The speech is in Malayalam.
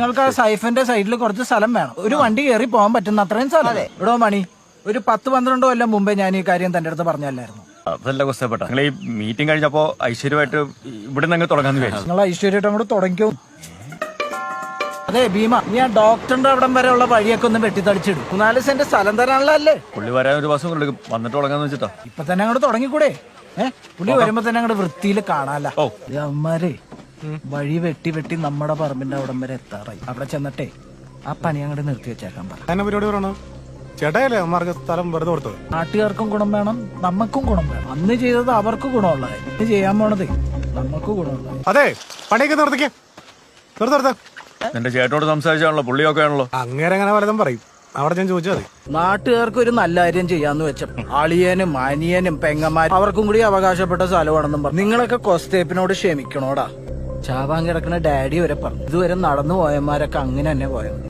നിങ്ങൾക്ക് ആ സൈഫിന്റെ സൈഡിൽ കുറച്ച് സ്ഥലം വേണം. ഒരു വണ്ടി കയറി പോകാൻ പറ്റുന്ന അത്രയും സ്ഥലം. ഇവിടെ മണി ഒരു 10-12 കൊല്ലം മുമ്പേ ഞാൻ ഈ കാര്യം തന്റെ അടുത്ത് പറഞ്ഞല്ലായിരുന്നു. അതല്ല കുസ്തപ്പെട്ട നിങ്ങൾ ഈ മീറ്റിംഗ് കഴിഞ്ഞപ്പോ ഐശ്വര്യമായിട്ട് ഇവിടെ നിന്ന് തുടങ്ങാന്ന് വിചാരിച്ചു. നിങ്ങൾ ഐശ്വര്യമായിട്ട് അങ്ങോട്ട് തുടങ്ങിക്കോ. അതെ ഭീമ, നീ ആ ഡോക്ടറിന്റെ അവിടം വരെ ഉള്ള വഴിയൊക്കെ ഒന്ന് വെട്ടിത്തടിച്ചിടും. 4 സെന്റ് സ്ഥലം തരാനുള്ളതല്ലേ. പുള്ളി വരാൻ ഒരു മാസം കൊണ്ട് വന്നിട്ട് തുടങ്ങാന്ന് വെച്ചിട്ടാ. ഇപ്പൊ തന്നെ അങ്ങോട്ട് തുടങ്ങിക്കൂടെ? പുള്ളി വരുമ്പോ തന്നെ അങ്ങോട്ട് വൃത്തിയിൽ കാണാല. അമ്മാരെ വഴി വെട്ടി നമ്മുടെ പറമ്പിന്റെ അവിടം വരെ എത്താറായി. അവിടെ ചെന്നിട്ടേ ആ പണി അങ്ങോട്ട് നിർത്തി വെച്ചേക്കാൻ പറ. പരിപാടി പറയണോ ചേട്ടായല്ലേ അമ്മമാർക്ക് സ്ഥലം വെറുതെ കൊടുത്തത്? നാട്ടുകാർക്കും ഗുണം വേണം, നമുക്കും ഗുണം വേണം. അന്ന് ചെയ്തത് അവർക്ക് ഗുണമുള്ളത്, ഇത് ചെയ്യാൻ പോണത് നമുക്ക് ഗുണമുള്ളത്. അതെ, പണിയൊക്കെ നിർത്തിക്കേ. നിർത്ത എന്റെ ചേട്ടനോട് സംസാരിച്ചാണല്ലോ, പുള്ളിയൊക്കെ ആണല്ലോ. അങ്ങനെ അങ്ങനെ പലതും പറയും. അവിടെ ഞാൻ ചോദിച്ചാൽ മതി. നാട്ടുകാർക്ക് ഒരു നല്ല കാര്യം ചെയ്യാന്ന് വെച്ച അളിയനും അനിയനും പെങ്ങന്മാരും അവർക്കും കൂടി അവകാശപ്പെട്ട സ്ഥലമാണെന്നും പറഞ്ഞു. നിങ്ങളൊക്കെ കൊസ്തേപ്പിനോട് ക്ഷമിക്കണോടാ. ചാവാൻ കിടക്കുന്ന ഡാഡി വരെ പറഞ്ഞു. ഇതുവരെ നടന്നു പോയന്മാരൊക്കെ അങ്ങനെ തന്നെ പോയത്.